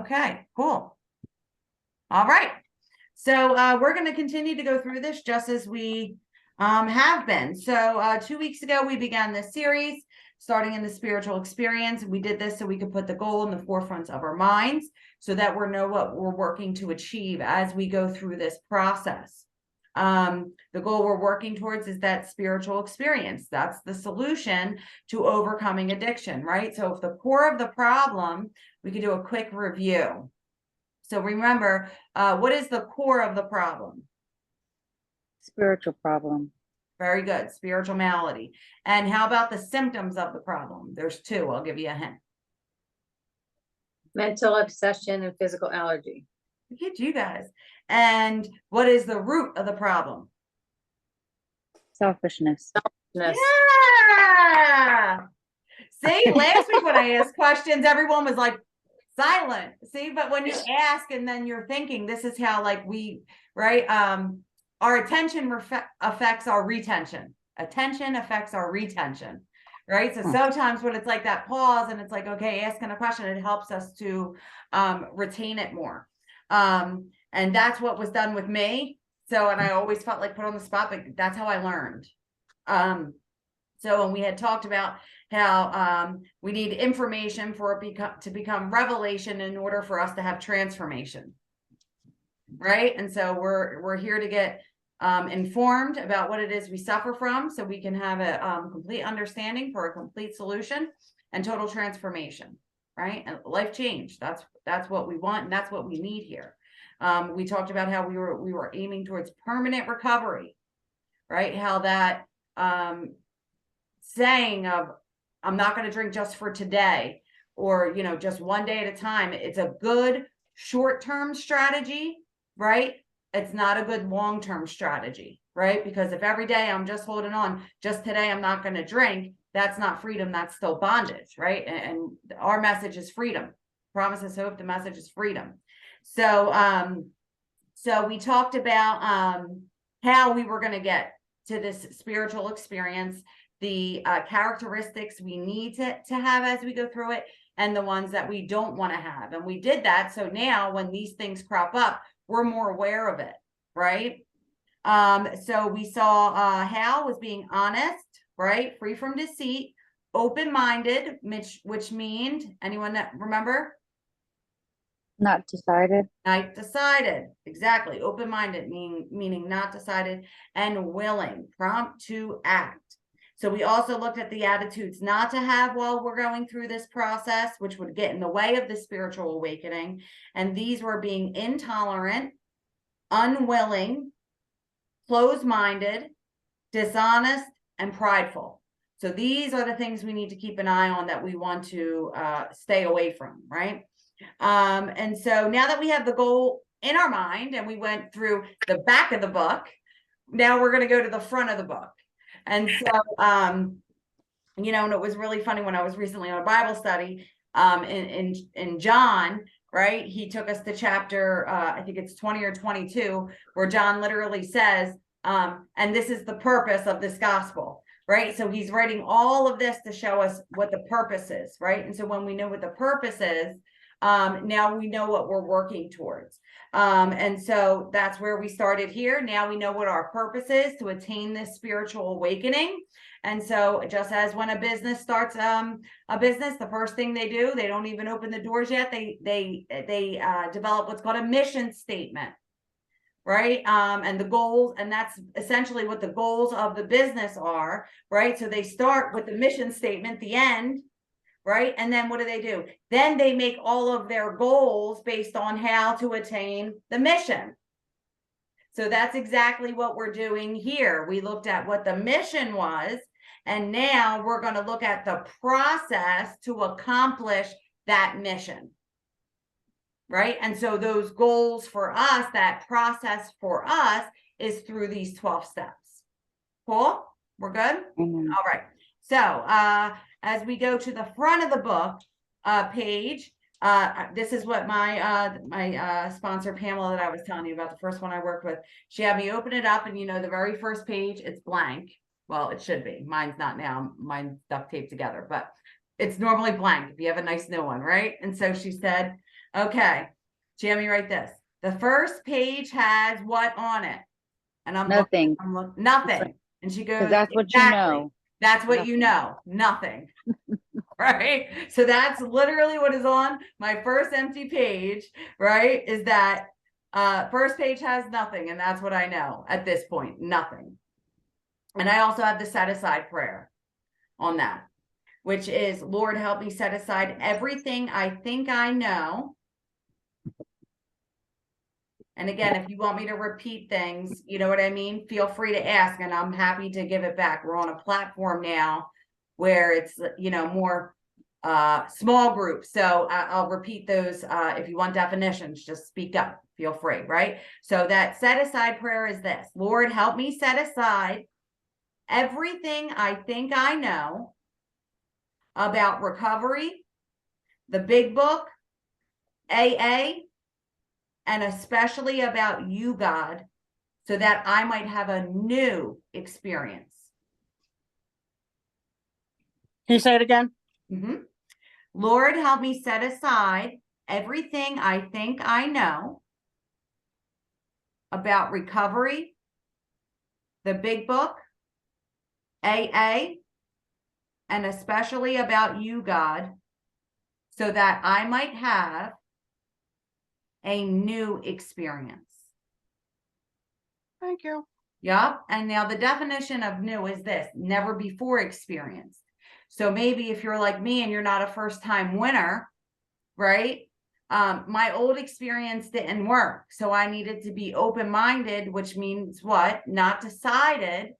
Okay, cool. All right. So we're going to continue to go through this just as we have been. So 2 weeks ago, we began this series starting in the spiritual experience. We did this so we could put the goal in the forefront of our minds so that we know what we're working to achieve as we go through this process. The goal we're working towards is that spiritual experience. That's the solution to overcoming addiction, right? So if the core of the problem, we could do a quick review. So remember, what is the core of the problem? Spiritual problem. Very good. Spiritual malady. And how about the symptoms of the problem? There's two. I'll give you a hint. Mental obsession and physical allergy. Look at you guys. And what is the root of the problem? Selfishness. Yes. Yeah. See, last week when I asked questions, everyone was like silent. See, but when you ask and then you're thinking, this is how right? Our attention affects our retention. Attention affects our retention, right? So sometimes when it's like that pause and it's like, okay, asking a question, it helps us to retain it more. And that's what was done with me. So, and I always felt like put on the spot, but that's how I learned. So, and we had talked about how we need information for it to become revelation in order for us to have transformation, right? And so we're here to get informed about what it is we suffer from, so we can have a complete understanding for a complete solution and total transformation, right? And life change. That's what we want, and that's what we need here. We talked about how we were aiming towards permanent recovery, right? How that saying of I'm not going to drink just for today, or just one day at a time. It's a good short-term strategy, right? It's not a good long-term strategy, right? Because if every day I'm just holding on, just today I'm not going to drink, that's not freedom, that's still bondage, right? And our message is freedom. Promise is hope, the message is freedom. So so we talked about how we were going to get to this spiritual experience, the characteristics we need to have as we go through it, and the ones that we don't want to have. And we did that. So now when these things crop up, we're more aware of it, right? So we saw Hal was being honest, right? Free from deceit, open-minded, which means, anyone that remember? Not decided. Not decided. Exactly. Open-minded, meaning not decided, and willing, prompt to act. So we also looked at the attitudes not to have while we're going through this process, which would get in the way of the spiritual awakening. And these were being intolerant, unwilling, closed-minded, dishonest, and prideful. So these are the things we need to keep an eye on that we want to stay away from, right? And so now that we have the goal in our mind and we went through the back of the book, now we're going to go to the front of the book. And so, and it was really funny when I was recently on a Bible study in John, right? He took us to chapter, I think it's 20 or 22, where John literally says, and this is the purpose of this gospel, right? So he's writing all of this to show us what the purpose is, right? And so when we know what the purpose is, now we know what we're working towards. And so that's where we started here. Now we know what our purpose is to attain this spiritual awakening. And so just as when a business starts a business, the first thing they do, they don't even open the doors yet. They develop what's called a mission statement, right? And the goals, and that's essentially what the goals of the business are, right? So they start with the mission statement, the end, right? And then what do? Then they make all of their goals based on how to attain the mission. So that's exactly what we're doing here. We looked at what the mission was, and now we're going to look at the process to accomplish that mission, right? And so those goals for us, that process for us is through these 12 steps. Cool? We're good? Mm-hmm. All right. So as we go to the front of the book page, this is what my sponsor Pamela that I was telling you about, the first one I worked with, she had me open it up, and the very first page, it's blank. Well, it should be. Mine's not now. Mine's duct taped together, but it's normally blank if you have a nice new one, right? And so she said, Okay, Jamie, write this. The first page has what on it? And I'm Nothing, nothing. And she goes, because that's what you exactly. know. That's what you Nothing. know, nothing. Right? So that's literally what is on my first empty page, right? Is that first page has nothing, and that's what I know at this point, nothing. And I also have the set aside prayer on that, which is, Lord, help me set aside everything I think I know. And again, if you want me to repeat things, you know what I mean? Feel free to ask, and I'm happy to give it back. We're on a platform now where it's, you know, more small groups. So I'll repeat those. If you want definitions, just speak up. Feel free, right? So that set aside prayer is this: Lord, help me set aside everything I think I know about recovery, the big book, AA, and especially about you, God, so that I might have a new experience. Can you say it again? Mhm. Lord, help me set aside everything I think I know about recovery, the big book, AA, and especially about you, God, so that I might have a new experience. Thank you. Yep. And now the definition of new is this: never before experienced. So maybe if you're like me and you're not a first time winner, right? My old experience didn't work. So I needed to be open-minded, which means what? Not decided,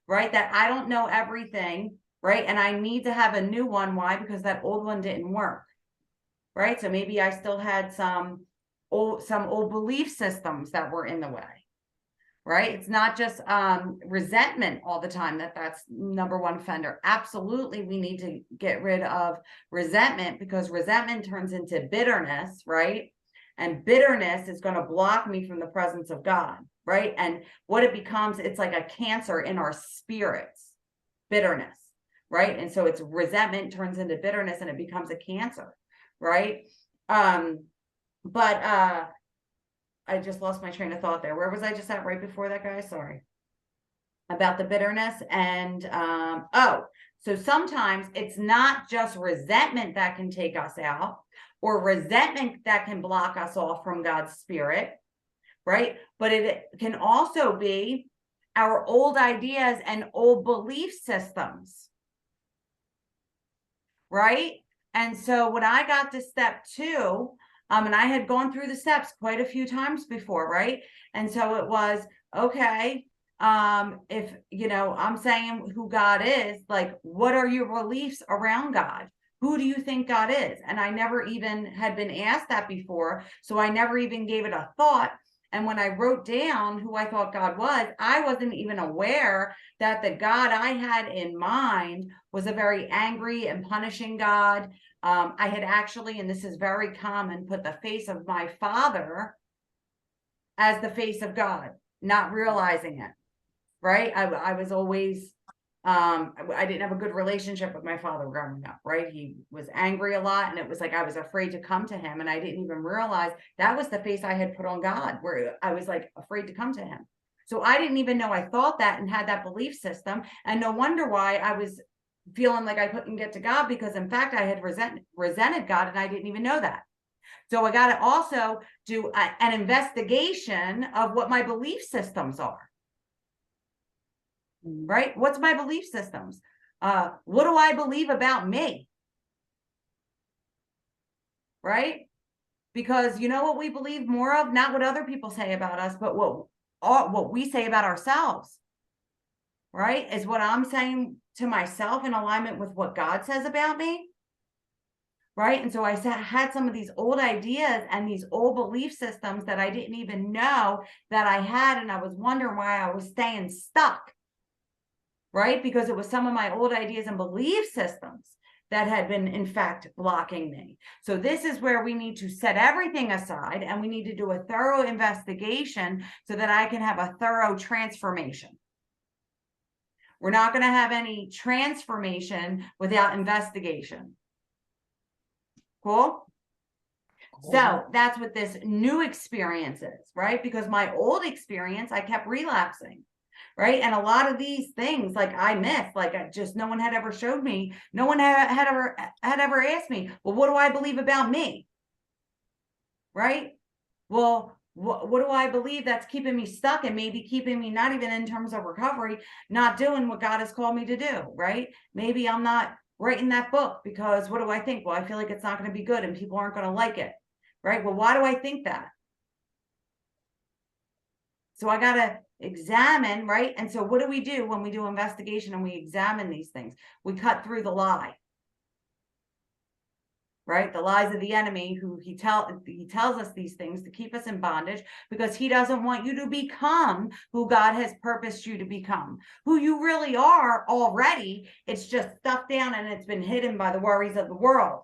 right? That I don't know everything, right? And I need to have a new one. Why? Because that old one didn't work, right? So maybe I still had some old belief systems that were in the way. Right? It's not just resentment all the time that's number one offender. Absolutely, we need to get rid of resentment, because resentment turns into bitterness, right? And bitterness is going to block me from the presence of God, right? And what it becomes, it's like a cancer in our spirits, bitterness, right? And so it's resentment turns into bitterness and it becomes a cancer, right? But I just lost my train of thought there. Where was I just at right before that, guys? Sorry. About the bitterness. And so sometimes it's not just resentment that can take us out, or resentment that can block us off from God's spirit, right? But it can also be our old ideas and old belief systems, right? And so when I got to step 2, and I had gone through the steps quite a few times before, right? And so it was, okay, if, you know, I'm saying who God is, like, what are your beliefs around God? Who do you think God is? And I never even had been asked that before. So I never even gave it a thought. And when I wrote down who I thought God was, I wasn't even aware that the God I had in mind was a very angry and punishing God. I had actually, and this is very common, put the face of my father as the face of God, not realizing it, right? I was always, I didn't have a good relationship with my father growing up, right? He was angry a lot, and it was like I was afraid to come to him, and I didn't even realize that was the face I had put on God, where I was like afraid to come to him. So I didn't even know I thought that and had that belief system, and no wonder why I was feeling like I couldn't get to God, because in fact I had resented God, and I didn't even know that. So I got to also do an investigation of what my belief systems are. Right? What's my belief systems? What do I believe about me? Right? Because you know what we believe more of? Not what other people say about us, but what we say about ourselves. Right? Is what I'm saying to myself in alignment with what God says about me? Right? And so I had some of these old ideas and these old belief systems that I didn't even know that I had, and I was wondering why I was staying stuck. Right? Because it was some of my old ideas and belief systems that had been, in fact, blocking me. So this is where we need to set everything aside, and we need to do a thorough investigation so that I can have a thorough transformation. We're not going to have any transformation without investigation. Cool? So that's what this new experience is, right? Because my old experience, I kept relapsing, right? And a lot of these things, like I missed, like I just no one had ever showed me, no one had ever asked me, well, what do I believe about me? Right? Well, what do I believe that's keeping me stuck and maybe keeping me not even in terms of recovery, not doing what God has called me to do, right? Maybe I'm not writing that book because what do I think? Well, I feel like it's not going to be good and people aren't going to like it, right? Well, why do I think that? So I got to examine, right? And so what do we do when we do investigation and we examine these things? We cut through the lie. Right? The lies of the enemy, who he tells us these things to keep us in bondage because he doesn't want you to become who God has purposed you to become, who you really are already. It's just stuffed down and it's been hidden by the worries of the world.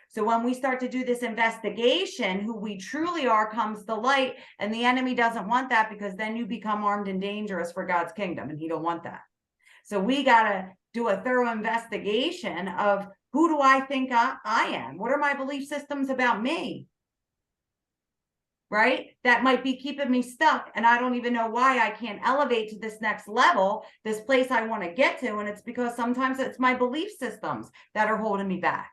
So when we start to do this investigation, who we truly are comes to light, and the enemy doesn't want that because then you become armed and dangerous for God's kingdom, and he don't want that. So we got to do a thorough investigation of who do I think I am? What are my belief systems about me? Right? That might be keeping me stuck. And I don't even know why I can't elevate to this next level, this place I want to get to. And it's because sometimes it's my belief systems that are holding me back.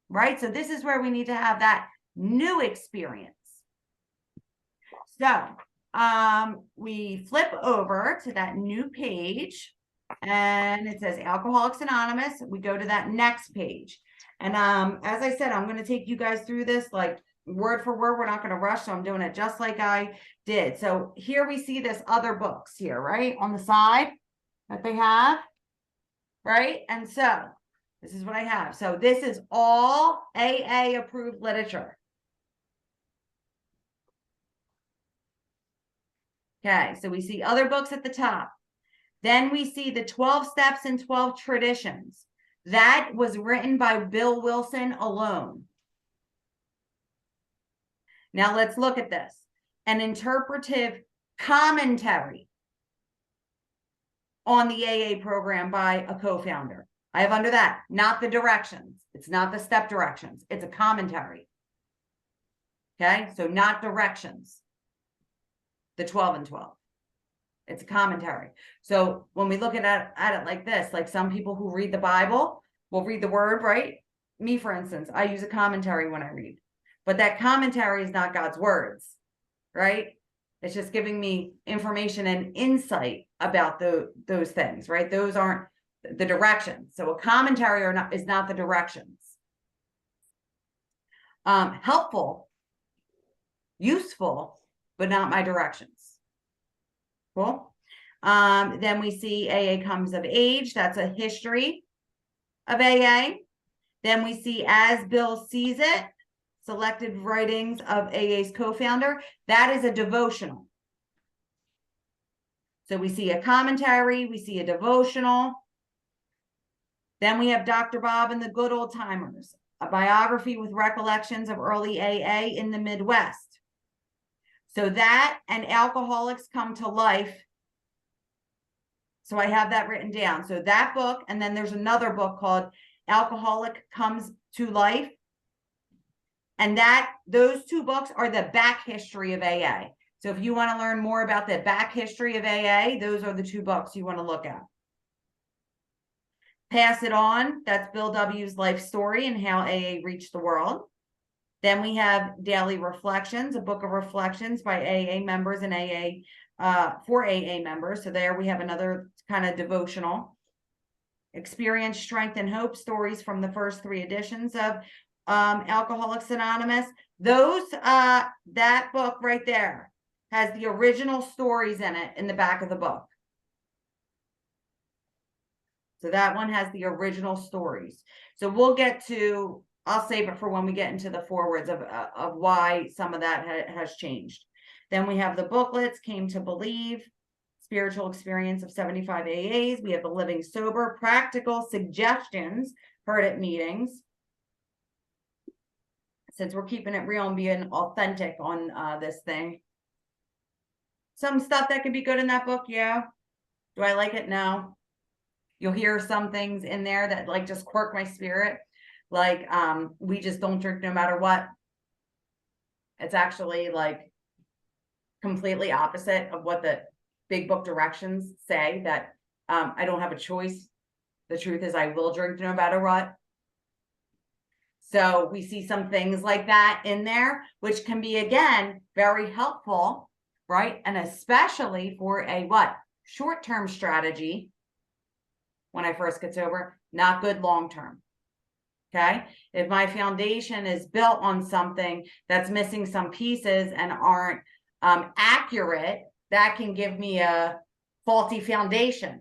Right? So this is where we need to have that new experience. So we flip over to that new page. And it says Alcoholics Anonymous. We go to that next page. And as I said, I'm going to take you guys through this like word for word. We're not going to rush. So I'm doing it just like I did. So here we see this other books here, right? On the side that they have, right? And so this is what I have. So this is all AA approved literature. Okay. So we see other books at the top. Then we see the 12 steps and 12 traditions. That was written by Bill Wilson alone. Now let's look at this. An interpretive commentary on the AA program by a co-founder. I have under that, not the directions. It's not the step directions. It's a commentary. Okay, so not directions. The 12 and 12. It's a commentary. So when we look at it like this, like some people who read the Bible will read the word, right? Me, for instance, I use a commentary when I read, but that commentary is not God's words, right? It's just giving me information and insight about those things, right? Those aren't the directions. So a commentary is not the directions. Helpful, useful, but not my directions. Cool. Then we see AA Comes of Age. That's a history of AA. Then we see As Bill Sees It, selected writings of AA's co-founder. That is a devotional. So we see a commentary, we see a devotional. Then we have Dr. Bob and the Good Old Timers, a biography with recollections of early AA in the Midwest. So that and Alcoholics Come to Life. So I have that written down. So that book, and then there's another book called Alcoholic Comes to Life. And those two books are the back history of AA. So if you want to learn more about the back history of AA, those are the two books you want to look at. Pass It On, that's Bill W.'s life story and how AA reached the world. Then we have Daily Reflections, a book of reflections by AA members and for AA members. So there we have another kind of devotional. Experience, Strength, and Hope, stories from the first 3 editions of Alcoholics Anonymous. That book right there has the original stories in it in the back of the book. So that one has the original stories. So we'll get to, I'll save it for when we get into the forewords of why some of that has changed. Then we have the booklets, Came to Believe, Spiritual Experience of 75 AAs. We have the Living Sober, Practical Suggestions, heard at meetings. Since we're keeping it real and being authentic on this thing. Some stuff that could be good in that book, yeah. Do I like it? No. You'll hear some things in there that like just quirk my spirit. like, we just don't drink no matter what. It's actually like completely opposite of what the big book directions say, that I don't have a choice. The truth is I will drink no matter what. So we see some things like that in there, which can be, again, very helpful, right? And especially for a what? Short-term strategy when I first get sober, not good long-term. Okay. If my foundation is built on something that's missing some pieces and aren't accurate, that can give me a faulty foundation.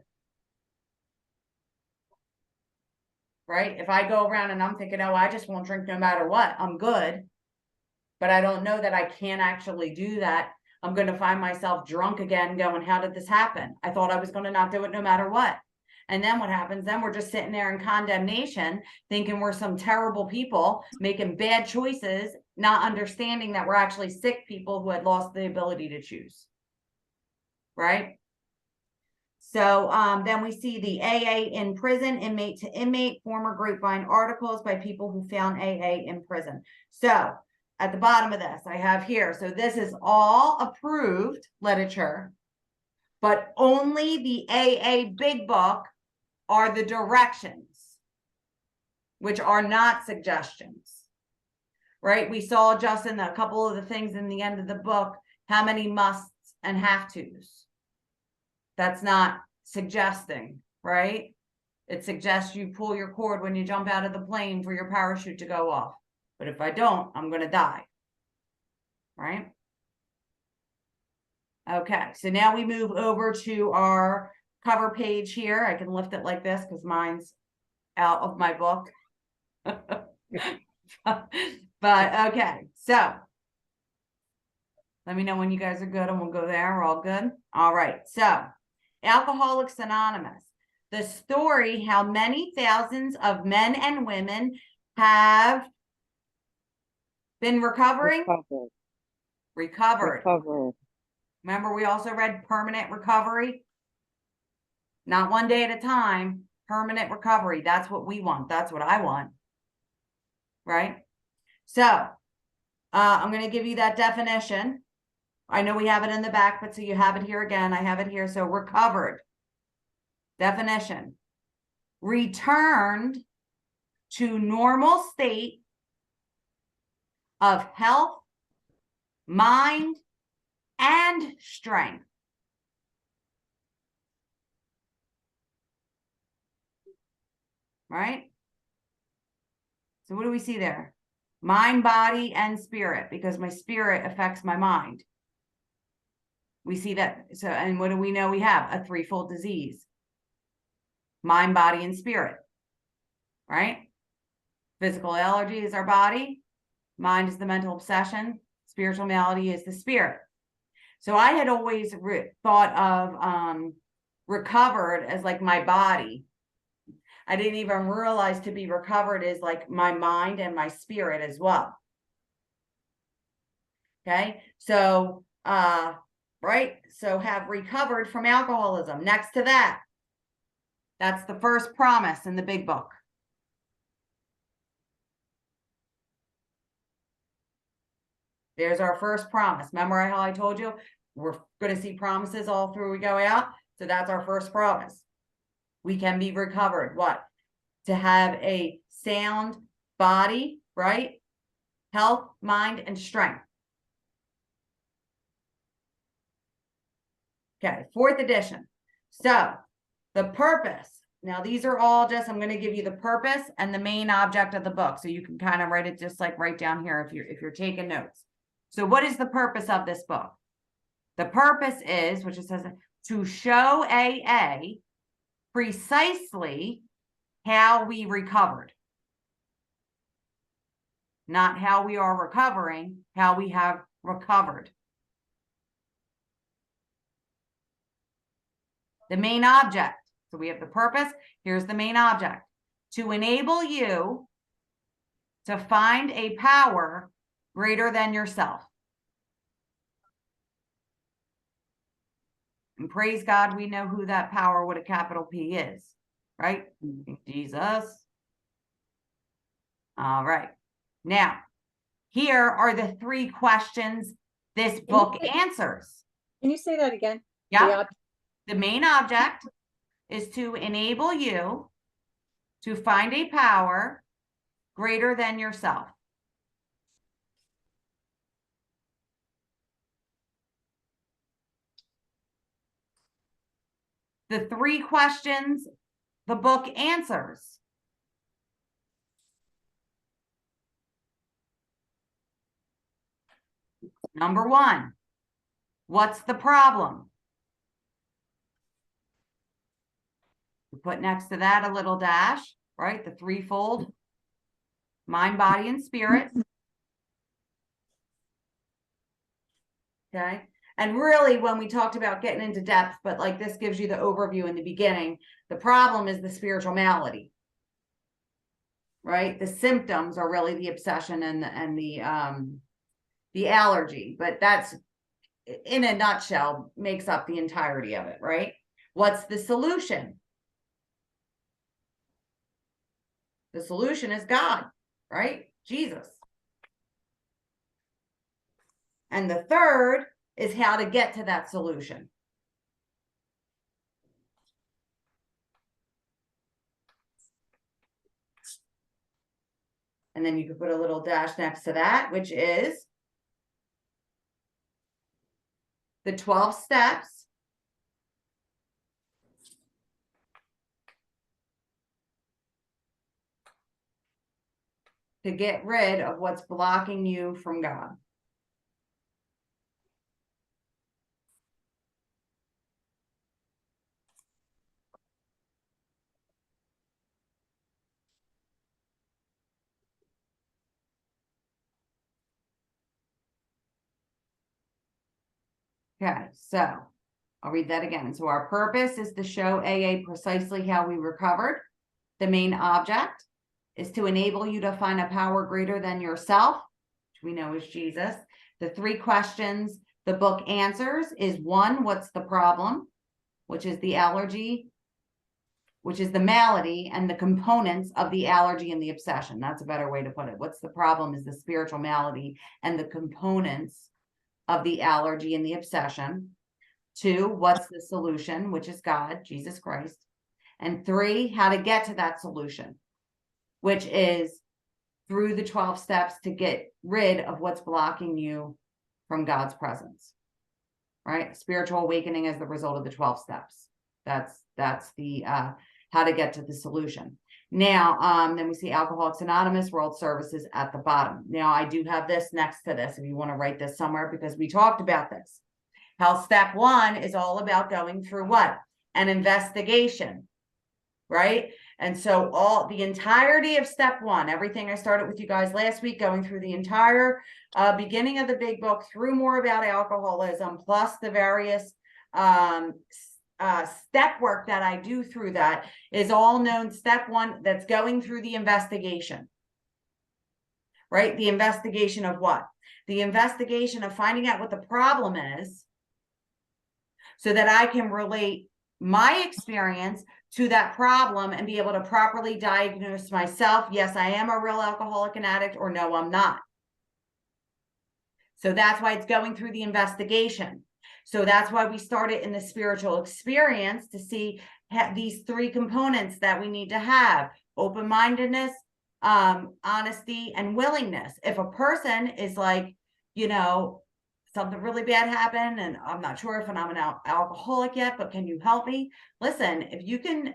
Right? If I go around and I'm thinking, oh, I just won't drink no matter what, I'm good. But I don't know that I can't actually do that. I'm going to find myself drunk again going, how did this happen? I thought I was going to not do it no matter what. And then what happens? Then we're just sitting there in condemnation, thinking we're some terrible people, making bad choices, not understanding that we're actually sick people who had lost the ability to choose. Right? So then we see the AA in prison, inmate to inmate, former grapevine articles by people who found AA in prison. So at the bottom of this, I have here, so this is all approved literature, but only the AA big book are the directions, which are not suggestions, right? We saw just in a couple of the things in the end of the book, how many musts and have tos. That's not suggesting, right? It suggests you pull your cord when you jump out of the plane for your parachute to go off. But if I don't, I'm going to die, right? Okay, so now we move over to our cover page here. I can lift it like this because mine's out of my book. But okay, so let me know when you guys are good and we'll go there. We're all good. All right, so Alcoholics Anonymous, the story how many thousands of men and women have been recovering? Recovered. Remember, we also read permanent recovery? Not one day at a time, permanent recovery. That's what we want. That's what I want. Right? So, I'm going to give you that definition. I know we have it in the back, but so you have it here again. I have it here. So recovered. Definition. Returned to normal state of health, mind, and strength. Right? So what do we see there? Mind, body, and spirit, because my spirit affects my mind. We see that. So, and what do we know we have? A threefold disease. Mind, body, and spirit. Right? Physical allergy is our body. Mind is the mental obsession. Spiritual malady is the spirit. So I had always thought of recovered as like my body. I didn't even realize to be recovered is like my mind and my spirit as well. Okay, so right, so have recovered from alcoholism. Next to that, that's the first promise in the big book. There's our first promise. Remember how I told you we're going to see promises all through we go out? So that's our first promise. We can be recovered. What? To have a sound body, right? Health, mind, and strength. Okay, fourth edition. So the purpose. Now these are all just, I'm going to give you the purpose and the main object of the book. So you can kind of write it just like right down here if you're taking notes. So what is the purpose of this book? The purpose is, which it says, to show AA precisely how we recovered. Not how we are recovering, how we have recovered. The main object. So we have the purpose. Here's the main object. To enable you to find a power greater than yourself. And praise God, we know who that power with a capital P is, right? Jesus. All right. Now, here are the 3 questions this book answers. Can you say that again? Yeah. The main object is to enable you to find a power greater than yourself. The 3 questions the book answers. Number 1, what's the problem? We put next to that a little dash, right? The threefold: mind, body, and spirit. Okay. And really, when we talked about getting into depth, but like this gives you the overview in the beginning, the problem is the spiritual malady, right? The symptoms are really the obsession and the allergy, but that's, in a nutshell, makes up the entirety of it, right? What's the solution? The solution is God, right? Jesus. And the third is how to get to that solution. And then you could put a little dash next to that, which is the 12 steps to get rid of what's blocking you from God. Okay, so I'll read that again. So our purpose is to show AA precisely how we recovered. The main object is to enable you to find a power greater than yourself, which we know is Jesus. The 3 questions the book answers is 1, what's the problem, which is the allergy, which is the malady and the components of the allergy and the obsession. That's a better way to put it. What's the problem is the spiritual malady and the components of the allergy and the obsession. 2, what's the solution, which is God, Jesus Christ. And 3, how to get to that solution, which is through the 12 steps to get rid of what's blocking you from God's presence, right? Spiritual awakening as the result of the 12 steps. That's the how to get to the solution. Now, then we see Alcoholics Anonymous, World Services at the bottom. Now, I do have this next to this if you want to write this somewhere, because we talked about this. How step 1 is all about going through what? An investigation, right? And so the entirety of step 1, everything I started with you guys last week, going through the entire beginning of the big book, through more about alcoholism, plus the various step work that I do through that, is all known step 1, that's going through the investigation, right? The investigation of what? The investigation of finding out what the problem is, so that I can relate my experience to that problem and be able to properly diagnose myself. Yes, I am a real alcoholic and addict, or no, I'm not. So that's why it's going through the investigation. So that's why we started in the spiritual experience, to see these 3 components that we need to have: open-mindedness, honesty, and willingness. If a person is like, something really bad happened and I'm not sure if I'm an alcoholic yet, but can you help me? Listen, if you can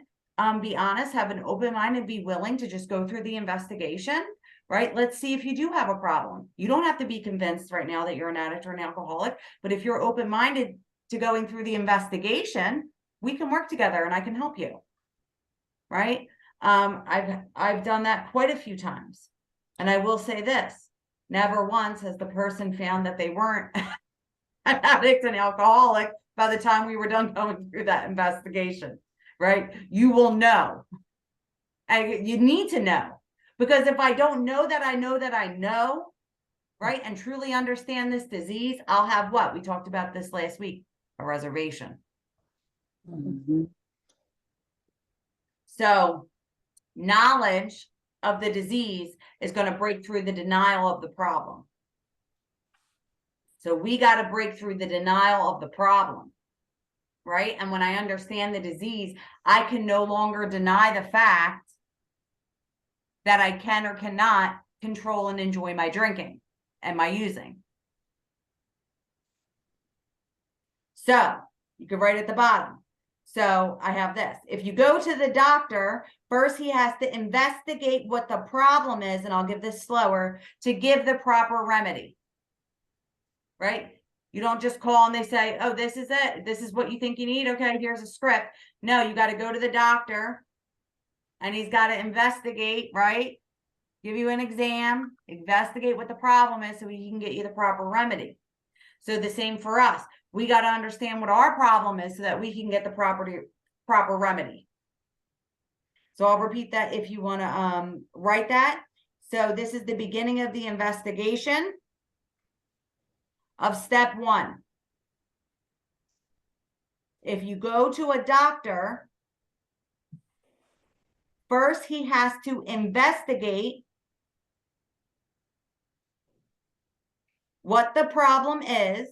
be honest, have an open mind, and be willing to just go through the investigation, right? Let's see if you do have a problem. You don't have to be convinced right now that you're an addict or an alcoholic, but if you're open-minded to going through the investigation, we can work together and I can help you, right? I've done that quite a few times. And I will say this: never once has the person found that they weren't an addict and alcoholic by the time we were done going through that investigation, right? You will know. And you need to know, because if I don't know that I know that I know, right, and truly understand this disease, I'll have what? We talked about this last week, a reservation. Mhm. So knowledge of the disease is going to break through the denial of the problem. So we got to break through the denial of the problem, right? And when I understand the disease, I can no longer deny the fact that I can or cannot control and enjoy my drinking and my using. So you can write at the bottom. So I have this. If you go to the doctor, first he has to investigate what the problem is, and I'll give this slower, to give the proper remedy. Right? You don't just call and they say, oh, this is it. This is what you think you need. Okay, here's a script. No, you got to go to the doctor and he's got to investigate, right? Give you an exam, investigate what the problem is so he can get you the proper remedy. So the same for us. We got to understand what our problem is so that we can get the proper remedy. So I'll repeat that if you want to write that. So this is the beginning of the investigation of step 1. If you go to a doctor, first he has to investigate what the problem is,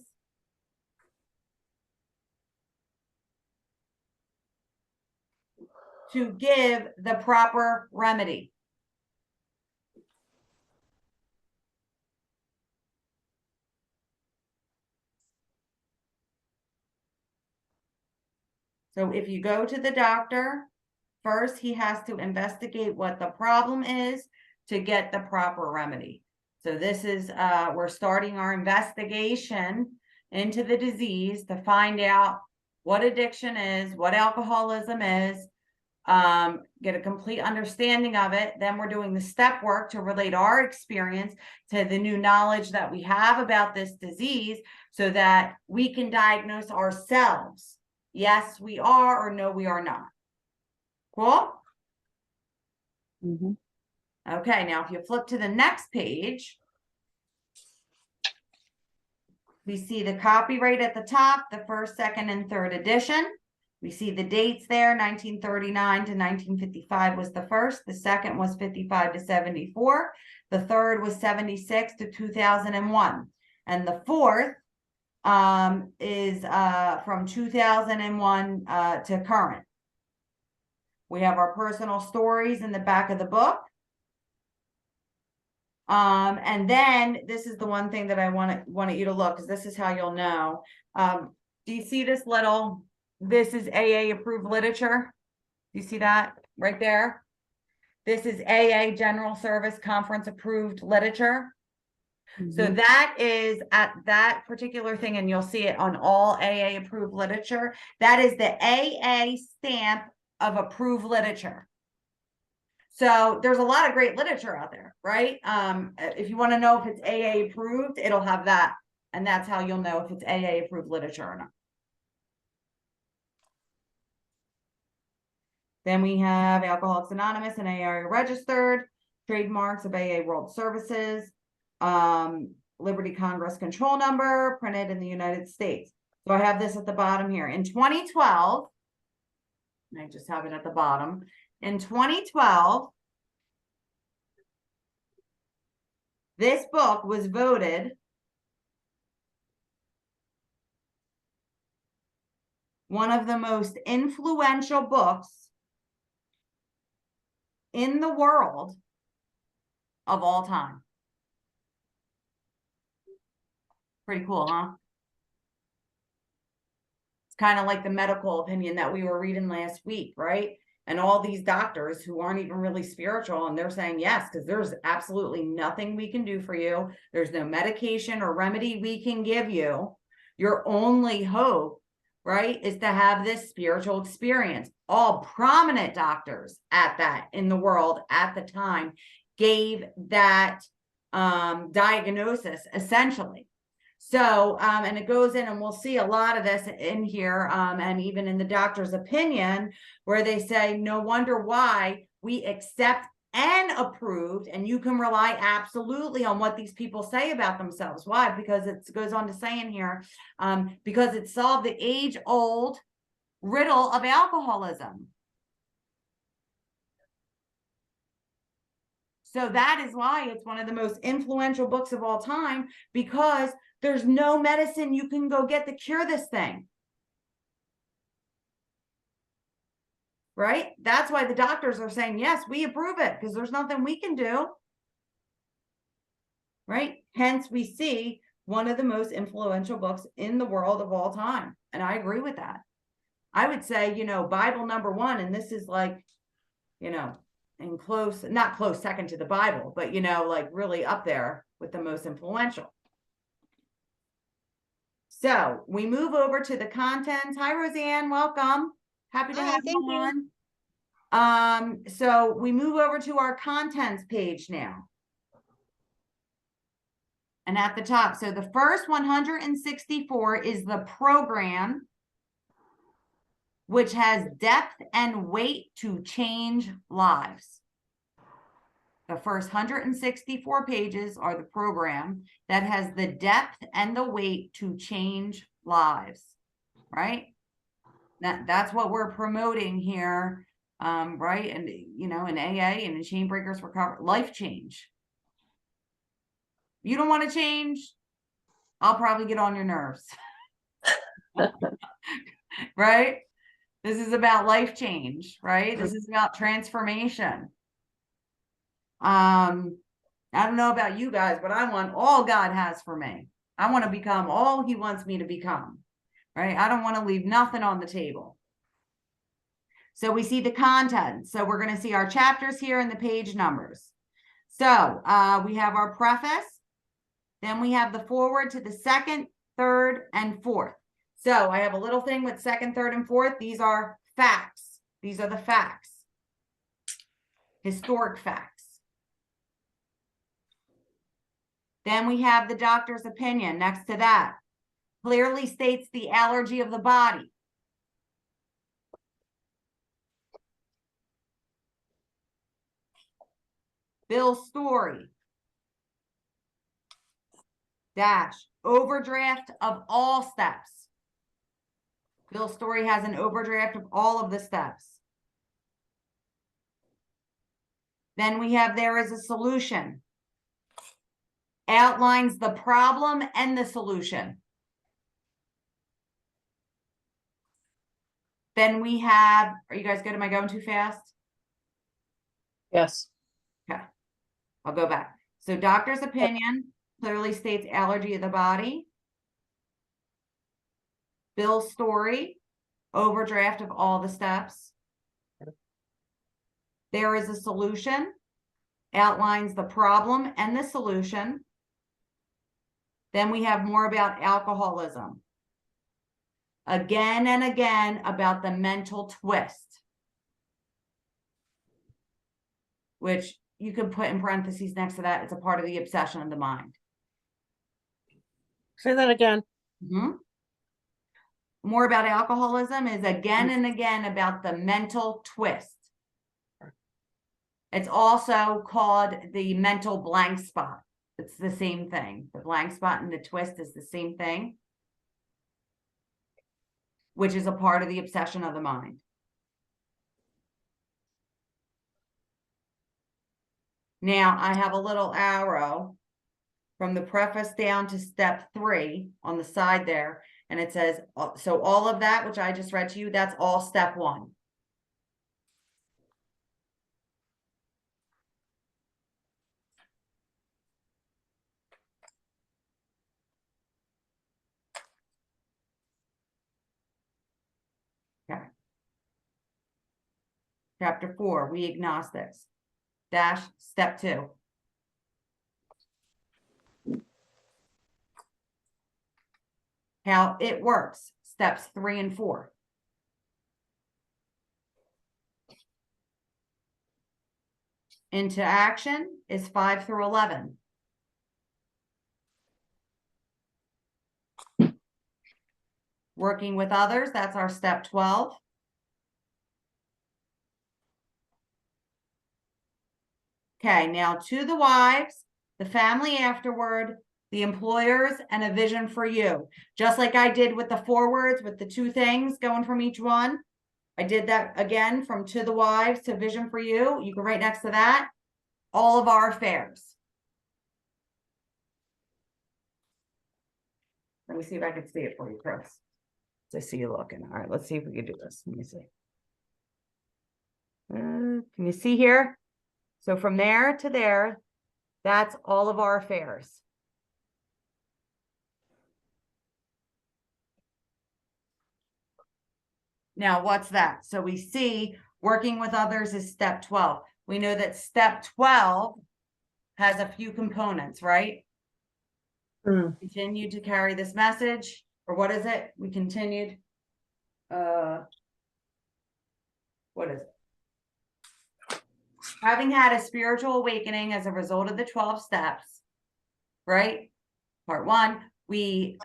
to give the proper remedy. So if you go to the doctor, first he has to investigate what the problem is to get the proper remedy. So this is, we're starting our investigation into the disease to find out what addiction is, what alcoholism is, get a complete understanding of it. Then we're doing the step work to relate our experience to the new knowledge that we have about this disease so that we can diagnose ourselves. Yes, we are, or no, we are not. Cool? Mhm. Okay, now if you flip to the next page, we see the copyright at the top, the first, second, and third edition. We see the dates there, 1939 to 1955 was the first, the second was 55 to 74, the third was 76 to 2001, and the fourth is from 2001 to current. We have our personal stories in the back of the book. And then this is the one thing that I wanted you to look, because this is how you'll know. Do you see this little, this is AA approved literature? Do you see that right there? This is AA General Service Conference approved literature. So Mhm. that is at that particular thing, and you'll see it on all AA approved literature. That is the AA stamp of approved literature. So there's a lot of great literature out there, right? If you want to know if it's AA approved, it'll have that. And that's how you'll know if it's AA approved literature or not. Then we have Alcoholics Anonymous and AA registered, trademarks of AA World Services, Liberty Congress control number, printed in the United States. So I have this at the bottom here. In 2012, and I just have it at the bottom. In 2012, this book was voted one of the most influential books in the world of all time. Pretty cool, huh? It's kind of like the medical opinion that we were reading last week, right? And all these doctors who aren't even really spiritual, and they're saying yes, because there's absolutely nothing we can do for you. There's no medication or remedy we can give you. Your only hope, right, is to have this spiritual experience. All prominent doctors at that in the world at the time gave that diagnosis essentially. So, and it goes in, and we'll see a lot of this in here, and even in the doctor's opinion, where they say, no wonder why we accept and approved, and you can rely absolutely on what these people say about themselves. Why? Because it goes on to say in here, because it solved the age-old riddle of alcoholism. So that is why it's one of the most influential books of all time, because there's no medicine you can go get to cure this thing. Right? That's why the doctors are saying, yes, we approve it, because there's nothing we can do. Right? Hence, we see one of the most influential books in the world of all time. And I agree with that. I would say, Bible number one, and this is like, in close, not close second to the Bible, but, like really up there with the most influential. So we move over to the contents. Hi, Roseanne, welcome. Happy to Hi, have you thank you. on. So we move over to our contents page now. And at the top, so the first 164 is the program, which has depth and weight to change lives. The first 164 pages are the program that has the depth and the weight to change lives, right? That's what we're promoting here, right? And, in AA and in Chain Breakers Recovery, life change. You don't want to change, I'll probably get on your nerves. Right? This is about life change, right? This is about transformation. I don't know about you guys, but I want all God has for me. I want to become all he wants me to become, right? I don't want to leave nothing on the table. So we see the content. So we're going to see our chapters here and the page numbers. So we have our preface. Then we have the forward to the second, third, and fourth. So I have a little thing with second, third, and fourth. These are facts. These are the facts. Historic facts. Then we have the doctor's opinion next to that. Clearly states the allergy of the body. Bill's story. Dash, overdraft of all steps. Bill's story has an overdraft of all of the steps. Then we have there is a solution. Outlines the problem and the solution. Then we have, are you guys good? Am I going too fast? Yes. Okay, I'll go back. So doctor's opinion clearly states allergy of the body. Bill's story, overdraft of all the steps. There is a solution, outlines the problem and the solution. Then we have more about alcoholism. Again and again about the mental twist, which you can put in parentheses next to that. It's a part of the obsession of the mind. Say that again. More about alcoholism is again and again about the mental twist. It's also called the mental blank spot. It's the same thing. The blank spot and the twist is the same thing, which is a part of the obsession of the mind. Now I have a little arrow from the preface down to step 3 on the side there. And it says, so all of that, which I just read to you, that's all step 1. Okay. Chapter 4, we agnostics. Dash step 2. How it works, steps 3 and 4. Into action is 5 through 11. Working with others, that's our step 12. Okay, now to the wives, the family afterward, the employers, and a vision for you. Just like I did with the forwards, with the 2 things going from each one. I did that again from to the wives to vision for you. You can write next to that. all of our affairs. Let me see if I can see it for you, Chris. I see you looking. All right, let's see if we can do this. Let me see. Can you see here? So from there to there, that's all of our affairs. Now, what's that? So we see working with others is step 12. We know that step 12 has a few components, right? Continue to carry this message, or what is it? We continued. What is it? Having had a spiritual awakening as a result of the 12 steps, right? Part 1, we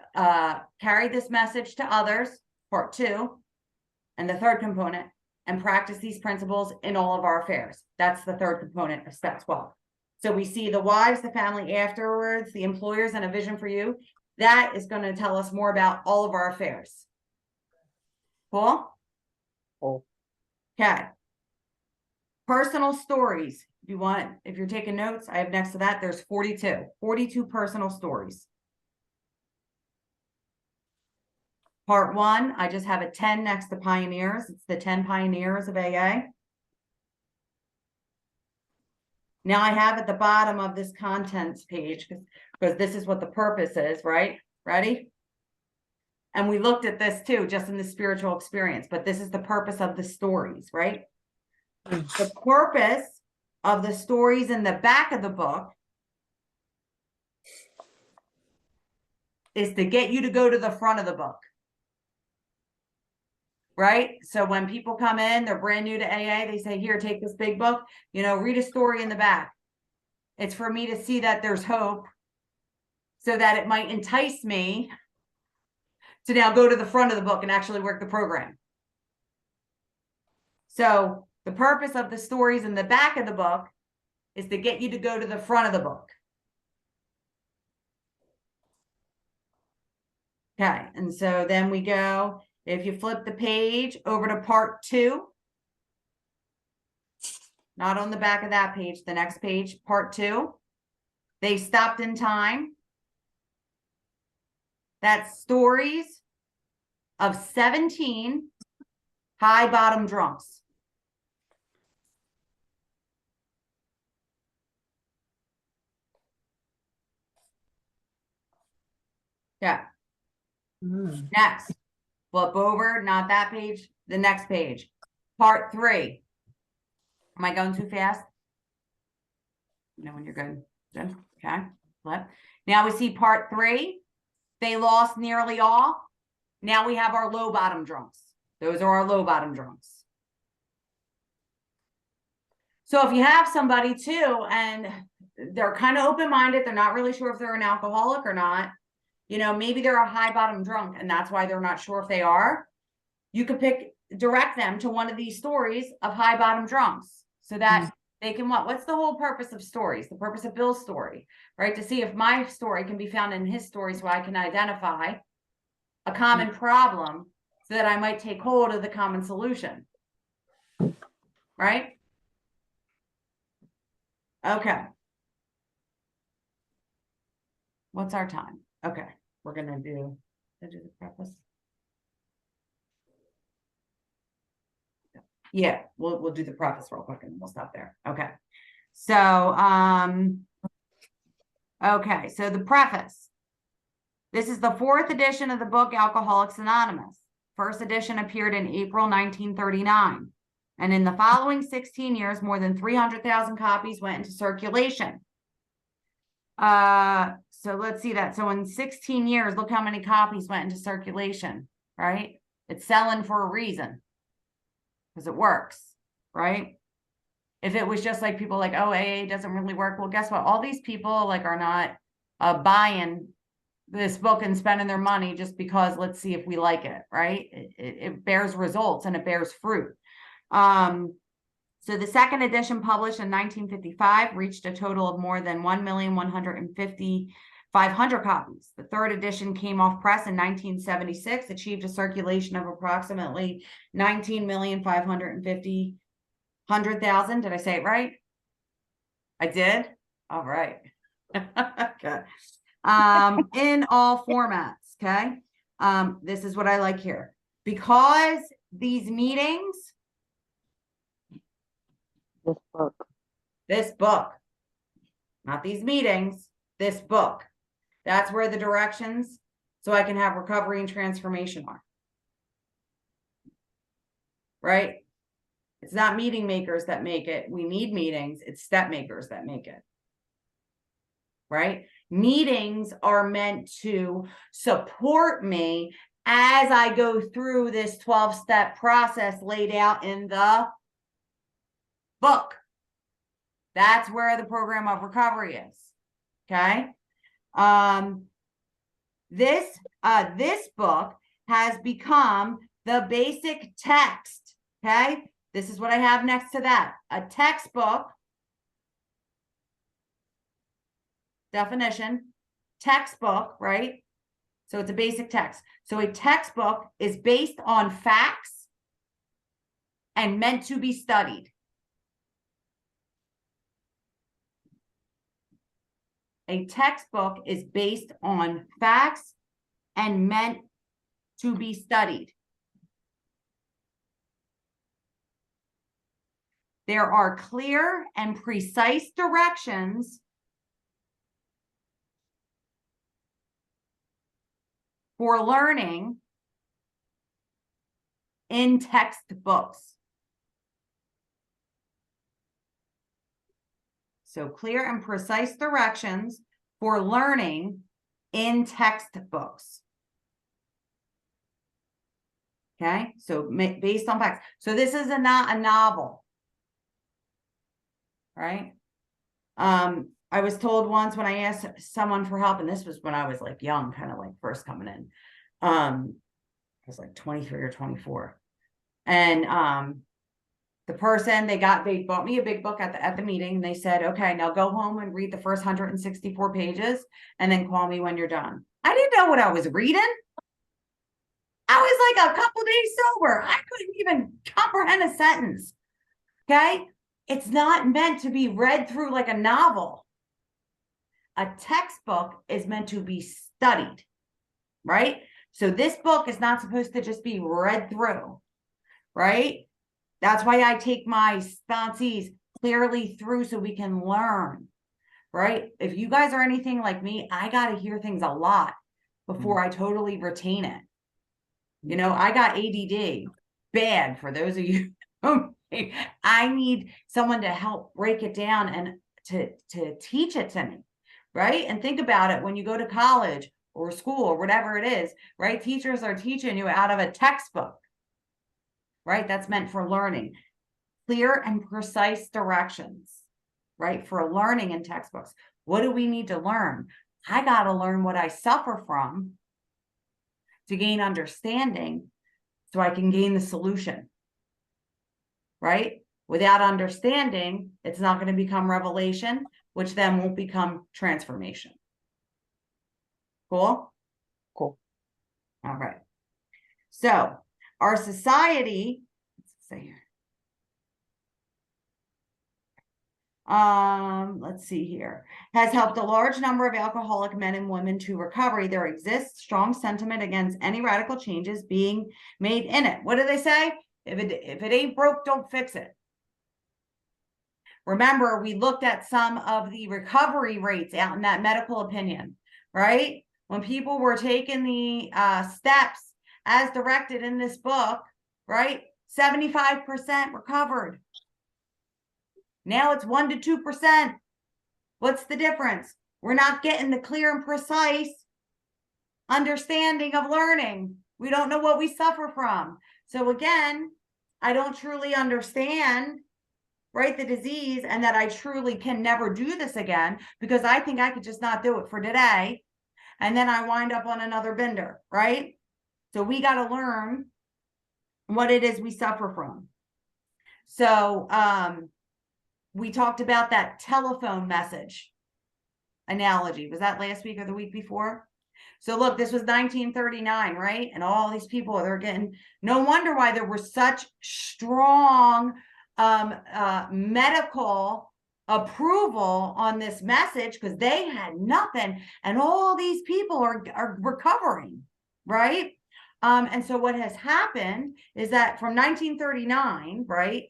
carried this message to others. Part 2, and the third component, and practice these principles in all of our affairs. That's the third component of step 12. So we see the wives, the family afterwards, the employers, and a vision for you. That is going to tell us more about all of our affairs. Cool? Cool. Okay. Personal stories. If you're taking notes, I have next to that, there's 42 personal stories. Part 1, I just have a 10 next to pioneers. It's the 10 pioneers of AA. Now I have at the bottom of this contents page, because this is what the purpose is, right? Ready? And we looked at this too, just in the spiritual experience, but this is the purpose of the stories, right? The purpose of the stories in the back of the book is to get you to go to the front of the book. Right? So when people come in, they're brand new to AA, they say, here, take this big book, read a story in the back. It's for me to see that there's hope so that it might entice me to now go to the front of the book and actually work the program. So the purpose of the stories in the back of the book is to get you to go to the front of the book. Okay, and so then we go, if you flip the page over to part 2, not on the back of that page, the next page, part 2, they stopped in time. That's stories of 17 high bottom drunks. Yeah. Next. Flip over, not that page, the next page. Part 3. Am I going too fast? When you're good. Good. Okay. Flip. Now we see part 3. They lost nearly all. Now we have our low bottom drunks. Those are our low bottom drunks. So if you have somebody too, and they're kind of open-minded, they're not really sure if they're an alcoholic or not, maybe they're a high bottom drunk and that's why they're not sure if they are. You could direct them to one of these stories of high bottom drunks so that they can what's the whole purpose of stories? The purpose of Bill's story, right? To see if my story can be found in his story so I can identify a common problem so that I might take hold of the common solution. Right? Okay. What's our time? Okay. We're going to do the preface. Yeah, we'll do the preface real quick and we'll stop there. Okay. So, okay. So the preface. This is the 4th edition of the book Alcoholics Anonymous. First edition appeared in April 1939. And in the following 16 years, more than 300,000 copies went into circulation. So let's see that. So in 16 years, look how many copies went into circulation, right? It's selling for a reason because it works, right? If it was just like people like, oh, AA doesn't really work. Well, guess what? All these people are not buying this book and spending their money just because let's see if we like it, right? It bears results and it bears fruit. So the second edition, published in 1955, reached a total of more than 1,150,500 copies. The third edition came off press in 1976, achieved a circulation of approximately 19,550,000. Did I say it right? I did? All right. Okay. In all formats, okay? This is what I like here. Because these meetings, This book. not these meetings, this book. That's where the directions, so I can have recovery and transformation are. Right? It's not meeting makers that make it. We need meetings. It's step makers that make it. Right? Meetings are meant to support me as I go through this 12-step process laid out in the book. That's where the program of recovery is. Okay. This book has become the basic text. Okay. This is what I have next to that. A textbook. Definition. Textbook, right? So it's a basic text. So a textbook is based on facts and meant to be studied. A textbook is based on facts and meant to be studied. There are clear and precise directions for learning in textbooks. So clear and precise directions for learning in textbooks. Okay, so based on facts. So this is not a novel, right? I was told once when I asked someone for help, and this was when I was like young, kind of like first coming in. I was like 23 or 24. And the person they bought me a big book at the meeting, and they said, okay, now go home and read the first 164 pages and then call me when you're done. I didn't know what I was reading. I was like a couple days sober. I couldn't even comprehend a sentence. Okay. It's not meant to be read through like a novel. A textbook is meant to be studied, right? So this book is not supposed to just be read through, right? That's why I take my sponsees clearly through so we can learn, right? If you guys are anything like me, I got to hear things a lot before I totally retain it. You know, I got ADD bad for those of you. I need someone to help break it down and to teach it to me, right? And think about it when you go to college or school or whatever it is, right? Teachers are teaching you out of a textbook, right? That's meant for learning. Clear and precise directions, right? For learning in textbooks. What do we need to learn? I got to learn what I suffer from to gain understanding so I can gain the solution, right? Without understanding, it's not going to become revelation, which then won't become transformation. Cool? Cool. All right. So our society, let's see here. Let's see here, has helped a large number of alcoholic men and women to recovery. There exists strong sentiment against any radical changes being made in it. What do they say? If it ain't broke, don't fix it. Remember, we looked at some of the recovery rates out in that medical opinion, right? When people were taking the steps as directed in this book, right? 75% recovered. Now it's 1 to 2%. What's the difference? We're not getting the clear and precise understanding of learning. We don't know what we suffer from. So again, I don't truly understand, right, the disease, and that I truly can never do this again because I think I could just not do it for today. And then I wind up on another bender, right? So we got to learn what it is we suffer from. So, we talked about that telephone message analogy. Was that last week or the week before? So look, this was 1939, right? And all these people, they're getting, no wonder why there were such strong medical approval on this message because they had nothing, and all these people are recovering, right? And so what has happened is that from 1939, right,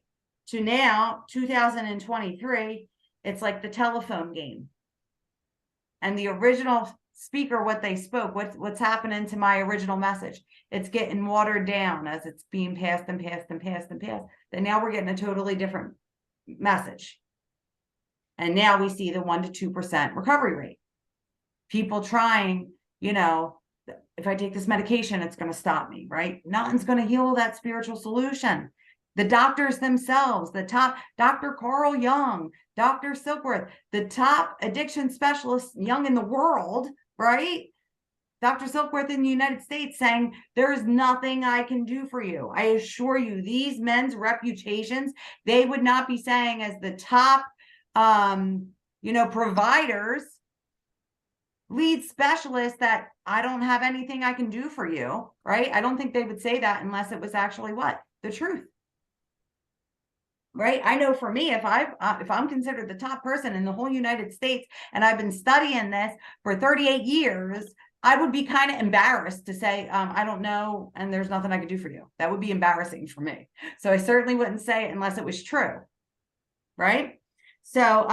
to now 2023, it's like the telephone game. And the original speaker, what they spoke, what's happening to my original message, it's getting watered down as it's being passed and passed and passed and passed. Then now we're getting a totally different message. And now we see the 1% to 2% recovery rate. People trying, you know, if I take this medication, it's going to stop me, right? Nothing's going to heal that spiritual solution. The doctors themselves, the top, Dr. Carl Jung, Dr. Silkworth, the top addiction specialist young in the world, right? Dr. Silkworth in the United States saying, there's nothing I can do for you. I assure you, these men's reputations, they would not be saying as the top, providers, lead specialists, that I don't have anything I can do for you, right? I don't think they would say that unless it was actually what? The truth. Right? I know for me, if I'm considered the top person in the whole United States and I've been studying this for 38 years, I would be kind of embarrassed to say, I don't know, and there's nothing I can do for you. That would be embarrassing for me. So I certainly wouldn't say it unless it was true. Right? So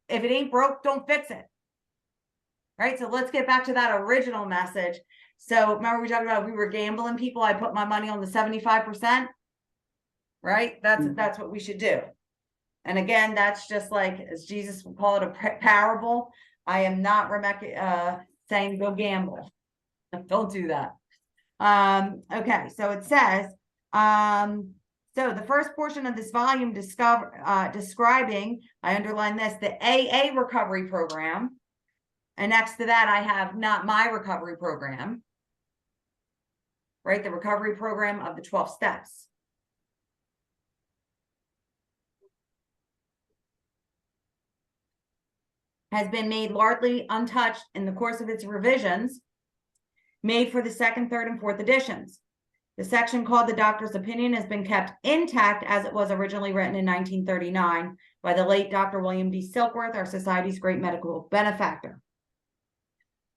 if it ain't broke, don't fix it. Right? So let's get back to that original message. So remember we talked about we were gambling people. I put my money on the 75%. Right? That's what we should do. And again, that's just like, as Jesus would call it, a parable. I am not saying go gamble. Don't do that. Okay, so it says, so the first portion of this volume describing, I underline this, the AA recovery program. And next to that, I have not my recovery program. Right? The recovery program of the 12 steps. Has been made largely untouched in the course of its revisions made for the second, third, and fourth editions. The section called The Doctor's Opinion has been kept intact as it was originally written in 1939 by the late Dr. William D. Silkworth, our society's great medical benefactor.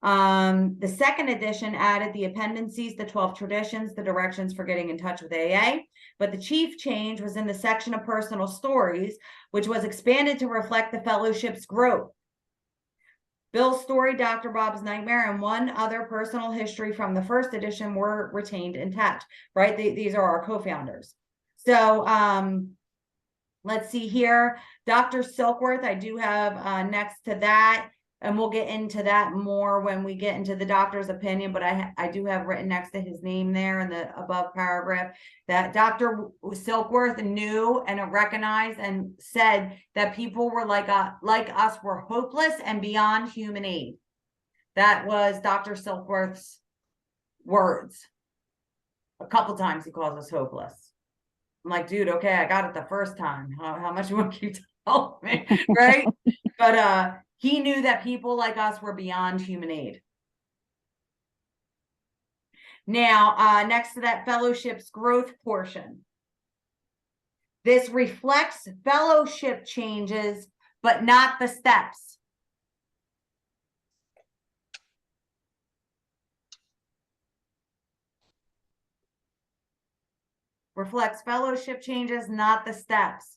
The second edition added the appendices, the 12 traditions, the directions for getting in touch with AA, but the chief change was in the section of personal stories, which was expanded to reflect the fellowship's growth. Bill's story, Dr. Bob's Nightmare, and one other personal history from the first edition were retained intact, right? These are our co-founders. So let's see here. Dr. Silkworth, I do have next to that, and we'll get into that more when we get into the doctor's opinion, but I do have written next to his name there in the above paragraph that Dr. Silkworth knew and recognized and said that people were like us were hopeless and beyond human aid. That was Dr. Silkworth's words. A couple times he calls us hopeless. I'm like, dude, okay, I got it the first time. How much you want to keep telling me, right? But he knew that people like us were beyond human aid. Now, next to that, fellowship's growth portion. This reflects fellowship changes, but not the steps. Reflects fellowship changes, not the steps.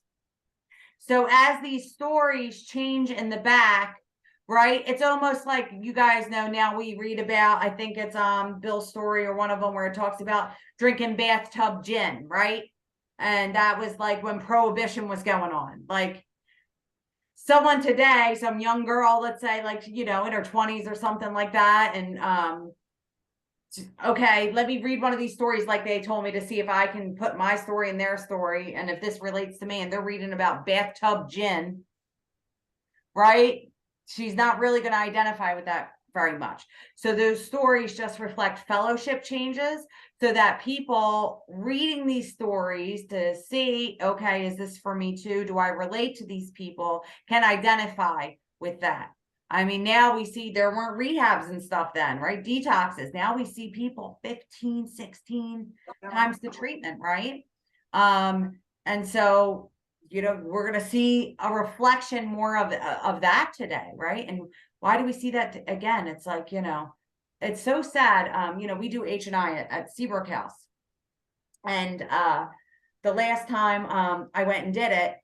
So as these stories change in the back, right? It's almost like, you guys know now, we read about, I think it's Bill's story or one of them where it talks about drinking bathtub gin, right? And that was like when Prohibition was going on. Like someone today, some young girl, let's say like, in her 20s or something like that. And okay, let me read one of these stories like they told me to see if I can put my story in their story and if this relates to me. And they're reading about bathtub gin, right? She's not really going to identify with that very much. So those stories just reflect fellowship changes so that people reading these stories to see, okay, is this for me too? Do I relate to these people? Can identify with that? I mean, now we see there weren't rehabs and stuff then, right? Detoxes. Now we see people 15, 16 times the treatment, right? And so you know, we're gonna see a reflection more of that today, right? And why do we see that again? It's like, you know, it's so sad. You know, we do H&I at Seabrook House. And the last time I went and did it,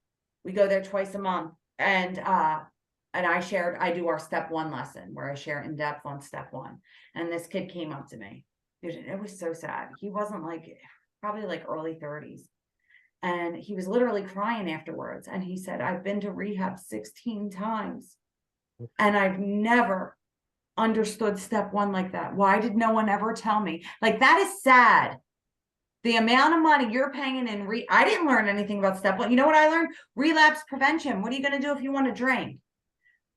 we go there twice a month. And I do our step one lesson where I share in depth on step one. And this kid came up to me. Dude, it was so sad. He wasn't like, probably like early 30s. And he was literally crying afterwards. And he said, I've been to rehab 16 times and I've never understood step one like that. Why did no one ever tell me? Like, that is sad. The amount of money you're paying in I didn't learn anything about step one. You know what I learned? Relapse prevention. What are you going to do if you want to drink?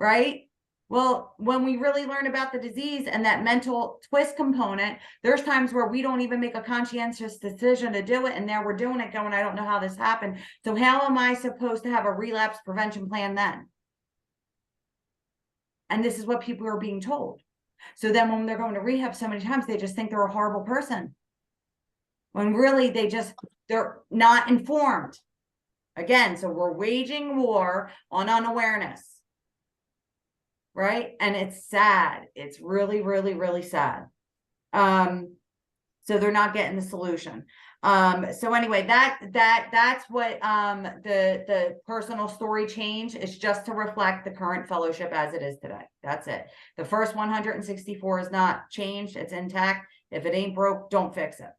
Right? Well, when we really learn about the disease and that mental twist component, there's times where we don't even make a conscientious decision to do it. And now we're doing it going, I don't know how this happened. So how am I supposed to have a relapse prevention plan then? And this is what people are being told. So then when they're going to rehab so many times, they just think they're a horrible person. When really they're not informed. Again, so we're waging war on unawareness. Right? And it's sad. It's really, really, really sad. So they're not getting the solution. So anyway, that's what the personal story change is, just to reflect the current fellowship as it is today. That's it. The first 164 is not changed, it's intact. If it ain't broke, don't fix it.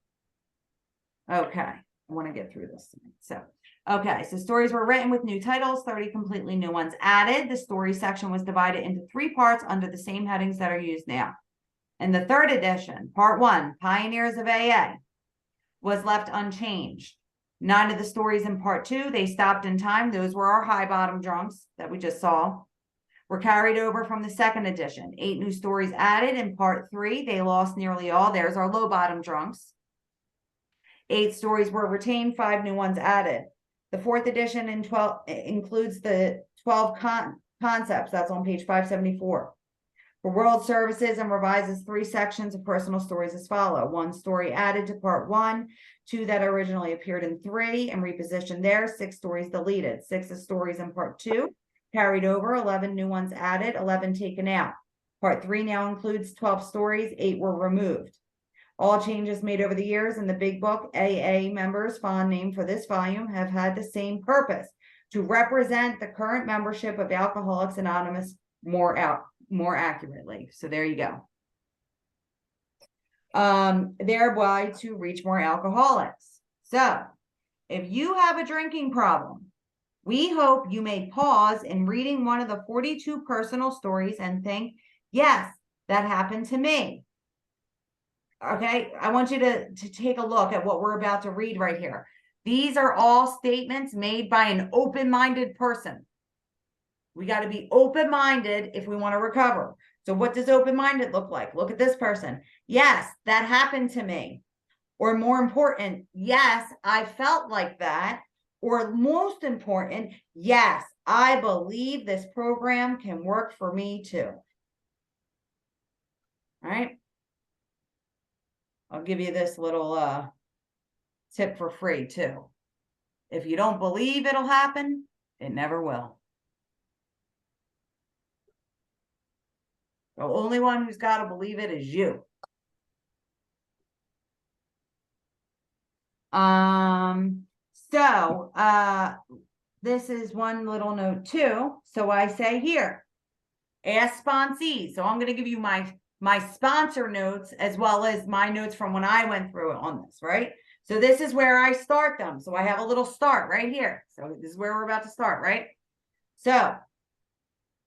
Okay, I want to get through this tonight. So okay, so stories were written with new titles, 30 completely new ones added. The story section was divided into 3 parts under the same headings that are used now. In the 3rd edition, part 1, Pioneers of AA, was left unchanged. 9 of the stories in part 2, they stopped in time. Those were our high bottom drunks that we just saw. Were carried over from the 2nd edition. 8 new stories added. In part 3, they lost nearly all. There's our low bottom drunks. 8 stories were retained, 5 new ones added. The 4th edition includes the 12 concepts. That's on page 574. For world services, and revises 3 sections of personal stories as follow. 1 story added to part 1, 2 that originally appeared in 3 and repositioned there, 6 stories deleted. 6 of stories in part 2 carried over, 11 new ones added, 11 taken out. Part 3 now includes 12 stories, 8 were removed. All changes made over the years in the Big Book AA members' fond name for this volume have had the same purpose: to represent the current membership of Alcoholics Anonymous more accurately. So there you go. Thereby to reach more alcoholics. So if you have a drinking problem, we hope you may pause in reading one of the 42 personal stories and think, yes, that happened to me. Okay, I want you to take a look at what we're about to read right here. These are all statements made by an open-minded person. We got to be open-minded if we want to recover. So what does open-minded look like? Look at this person. Yes, that happened to me. Or more important, yes, I felt like that. Or most important, yes, I believe this program can work for me too. All right. I'll give you this little tip for free too. If you don't believe it'll happen, it never will. The only one who's got to believe it is you. This is one little note too. So I say here, ask sponsees. So I'm going to give you my sponsor notes as well as my notes from when I went through it on this, right? So this is where I start them. So I have a little start right here. So this is where we're about to start, right? So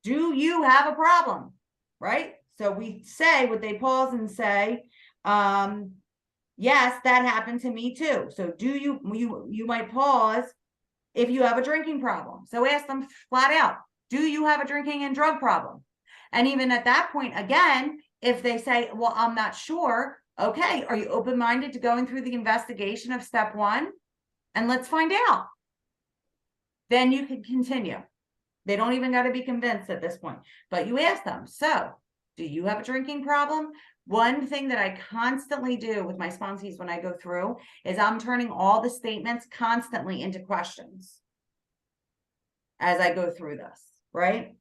do you have a problem, right? So we say, would they pause and say, yes, that happened to me too. So do you might pause if you have a drinking problem. So ask them flat out, do you have a drinking and drug problem? And even at that point, again, if they say, well, I'm not sure. Okay, are you open-minded to going through the investigation of step 1? And let's find out. Then you can continue. They don't even got to be convinced at this point, but you ask them, so do you have a drinking problem? One thing that I constantly do with my sponsees when I go through is I'm turning all the statements constantly into questions. as I go through this, right?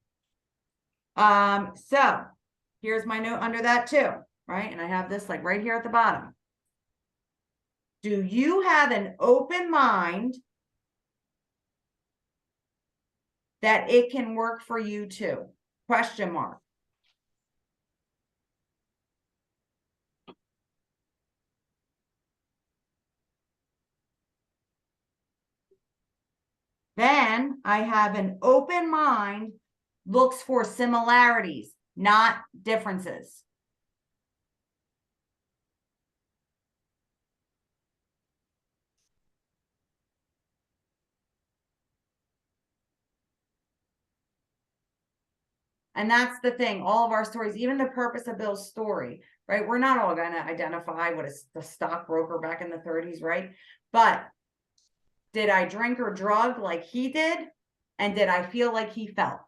So here's my note under that too, right? And I have this like right here at the bottom. Do you have an open mind that it can work for you too? Question mark. Then I have an open mind looks for similarities, not differences. And that's the thing, all of our stories, even the purpose of Bill's story, right? We're not all going to identify what is the stockbroker back in the 30s, right? But did I drink or drug like he did? And did I feel like he felt?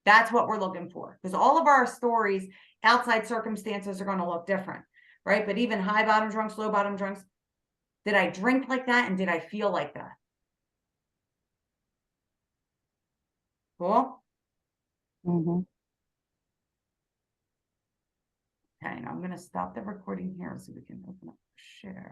That's what we're looking for, because all of our stories, outside circumstances are going to look different, right? But even high bottom drunks, low bottom drunks, did I drink like that? And did I feel like that? Cool. Mm-hmm. Okay, and I'm going to stop the recording here so we can open up share.